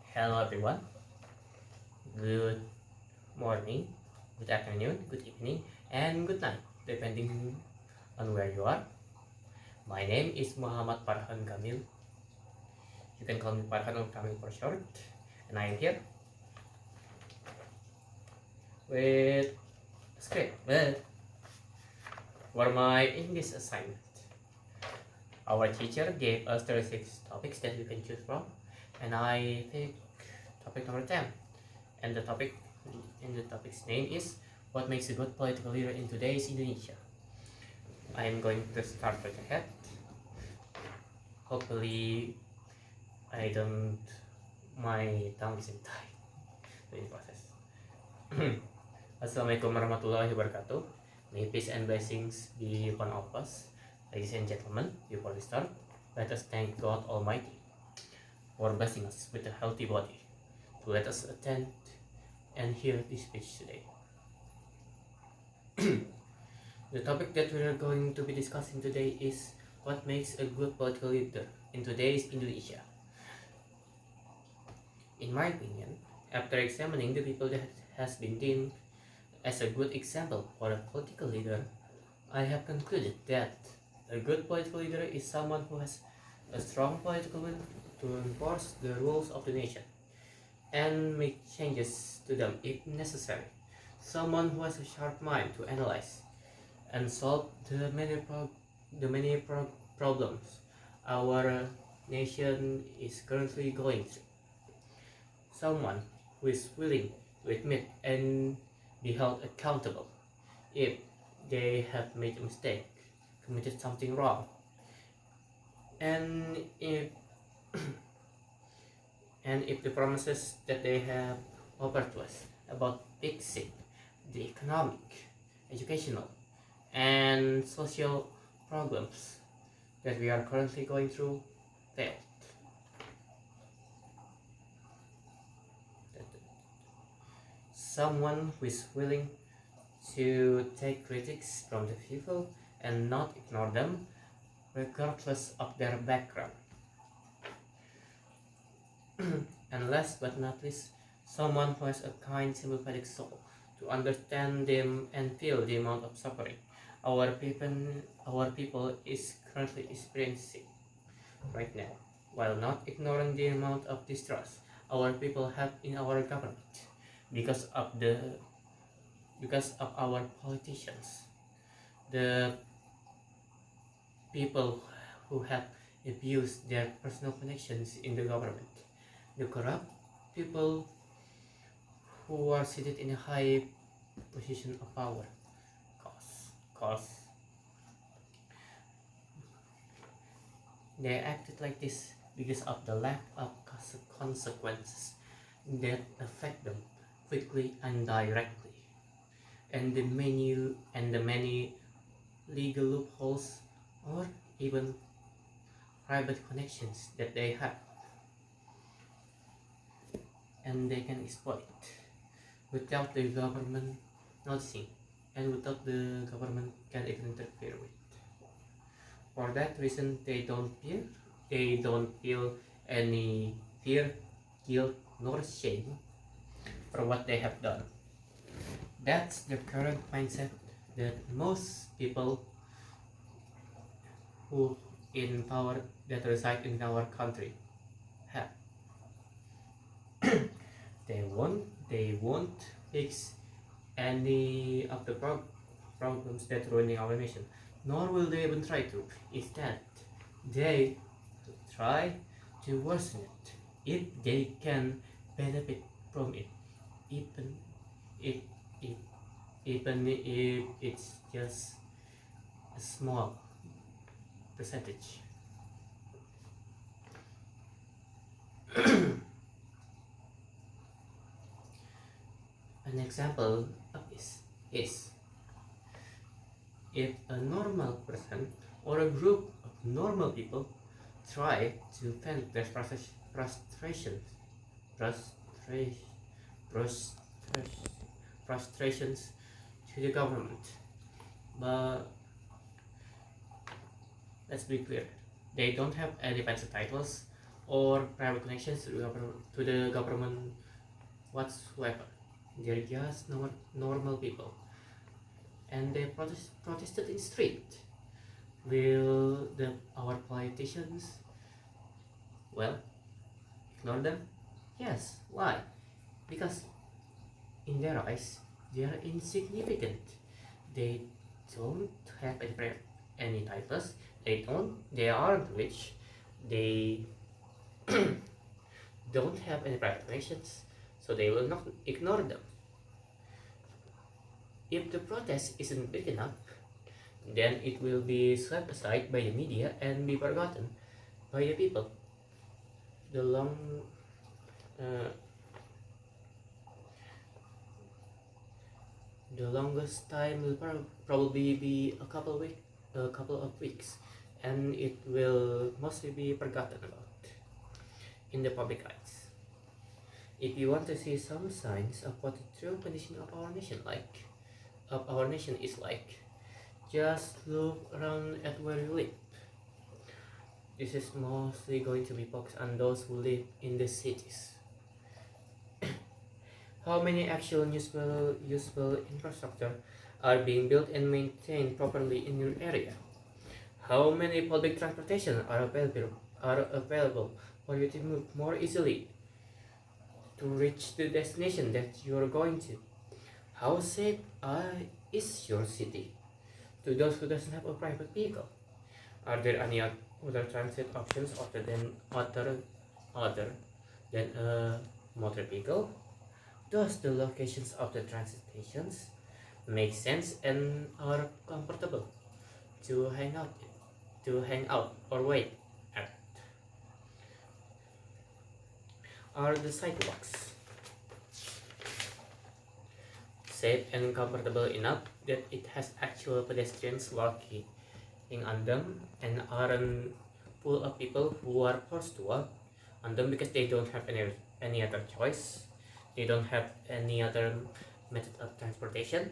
Hello everyone. Good morning, good afternoon, good evening, and good night, depending on where you are. My name is Muhammad Farhan Kamil. You can call me Farhan or Kamil for short. And I am here with a script, but for my English assignment. Our teacher gave us 36 topics that we can choose from, and I picked topic number 10. And the topic's name is what makes a good political leader in today's Indonesia. I'm going to start with the head. Hopefully I don't my tongue isn't tied during process. Assalamualaikum warahmatullahi wabarakatuh. May peace and blessings be upon all of us. Ladies and gentlemen, before we start, let us thank God Almighty for blessing us with a healthy body to let us attend and hear this speech today. The topic that we are going to be discussing today is what makes a good political leader in today's Indonesia. In my opinion, after examining the people that has been deemed as a good example for a political leader, I have concluded that a good political leader is someone who has a strong political will to enforce the rules of the nation and make changes to them if necessary. Someone who has a sharp mind to analyze and solve the many problems our nation is currently going through. Someone who is willing to admit and be held accountable if they have made a mistake, committed something wrong, and if the promises that they have offered to us about fixing the economic, educational, and social problems that we are currently going through failed. Someone who is willing to take critics from the people and not ignore them regardless of their background. And last but not least, someone who has a kind, sympathetic soul to understand them and feel the amount of suffering our people is currently experiencing right now, while not ignoring the amount of distrust our people have in our government because of our politicians, the people who have abused their personal connections in the government, the corrupt people who are seated in a high position of power, cause they acted like this because of the lack of consequences that affect them quickly and directly, and the many legal loopholes or even private connections that they have and they can exploit without the government noticing and without the government can even interfere with. For that reason, they don't feel any fear, guilt, nor shame for what they have done. That's the current mindset that most people who in power that reside in our country have. They won't fix any of the problems that ruining our nation, nor will they even try to. Instead, they try to worsen it if they can benefit from it, even if, if even if it's just a small percentage. An example of this is if a normal person or a group of normal people try to vent their frustrations, frustration, frustrations to the government, but let's be clear, they don't have any fancy titles or private connections to the government whatsoever. They're just normal people, and they protested in street. Will our politicians, well, ignore them? Yes. Why? Because in their eyes, they are insignificant. They don't have any titles. They aren't rich. They don't have any private relations, so they will not ignore them. If the protest isn't big enough, then it will be swept aside by the media and be forgotten by the people. The long uh, the longest time will probably be a couple of weeks, and it will mostly be forgotten about in the public eyes. If you want to see some signs of what the true condition of our nation is like, just look around at where you live. This is mostly going to be focused on those who live in the cities. How many actual useful infrastructure are being built and maintained properly in your area? How many public transportation are available for you to move more easily to reach the destination that you are going to? How safe is your city to those who doesn't have a private vehicle? Are there any other transit options other than a motor vehicle? Does the locations of the transit stations make sense and are comfortable to hang out or wait at? Are the sidewalks safe and comfortable enough that it has actual pedestrians walking on them and aren't full of people who are forced to walk on them because they don't have any other choice? They don't have any other method of transportation?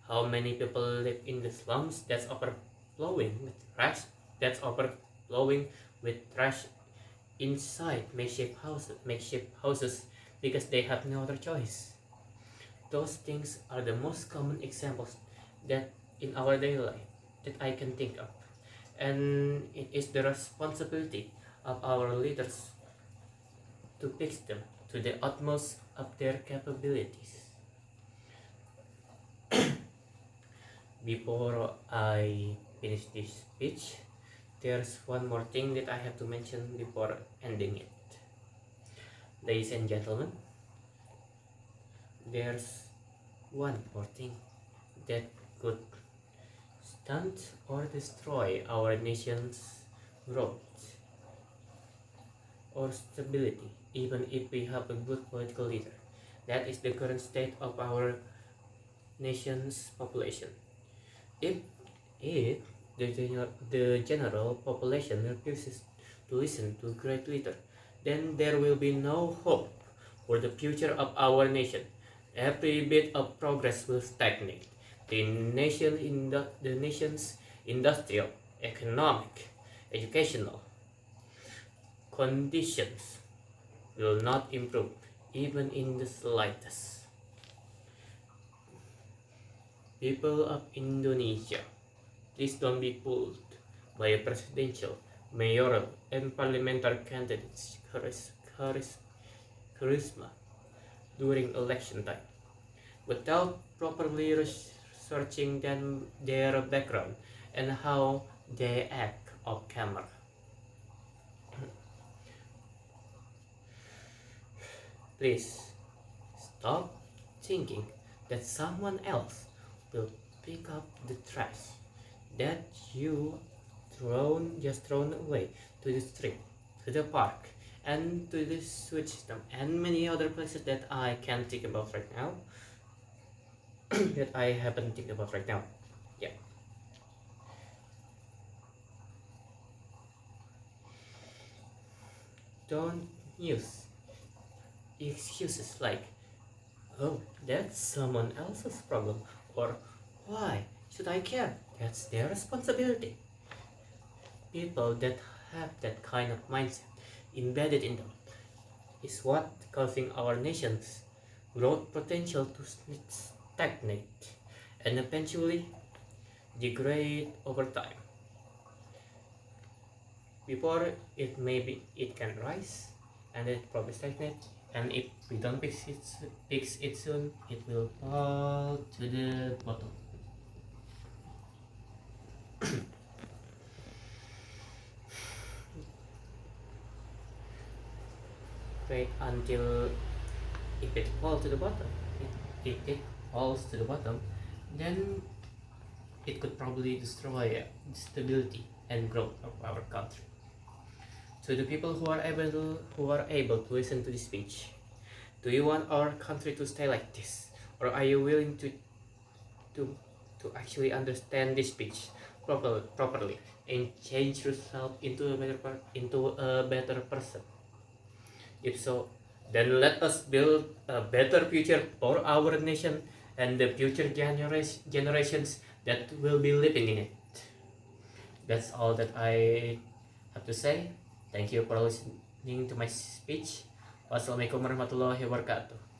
How many people live in the slums that's overflowing with trash? That's overflowing with trash inside makeshift houses because they have no other choice. Those things are the most common examples that in our daily life that I can think of, and it is the responsibility of our leaders to fix them to the utmost of their capabilities. Before I finish this speech, there's one more thing that I have to mention before ending it. Ladies and gentlemen, there's one more thing that could stunt or destroy our nation's growth or stability, even if we have a good political leader. That is the current state of our nation's population. If the general population refuses to listen to a great leader, then there will be no hope for the future of our nation. Every bit of progress will stagnate. The nation's industrial, economic, educational conditions will not improve even in the slightest. People of Indonesia, please don't be fooled by a presidential, mayoral, and parliamentary candidates' charisma during election time, without properly researching their background and how they act off camera. Please stop thinking that someone else will pick up the trash that you thrown away to the street, to the park, and to the sewage system, and many other places that I can't think about right now. That I haven't think about right now. Yeah. Don't use excuses like, oh, that's someone else's problem, or why should I care? That's their responsibility. People that have that kind of mindset embedded in them is what causing our nation's growth potential to stagnate and eventually degrade over time. Before it can rise and then probably stagnate, and if we don't fix it soon, it will fall to the bottom. Wait until if it falls to the bottom, if it falls to the bottom, then it could probably destroy the stability and growth of our country. To the people who are able to listen to this speech, do you want our country to stay like this, or are you willing to actually understand this speech properly and change yourself into a better person? If so, then let us build a better future for our nation and the future generations that will be living in it. That's all that I have to say. Thank you for listening to my speech. Wassalamualaikum warahmatullahi wabarakatuh.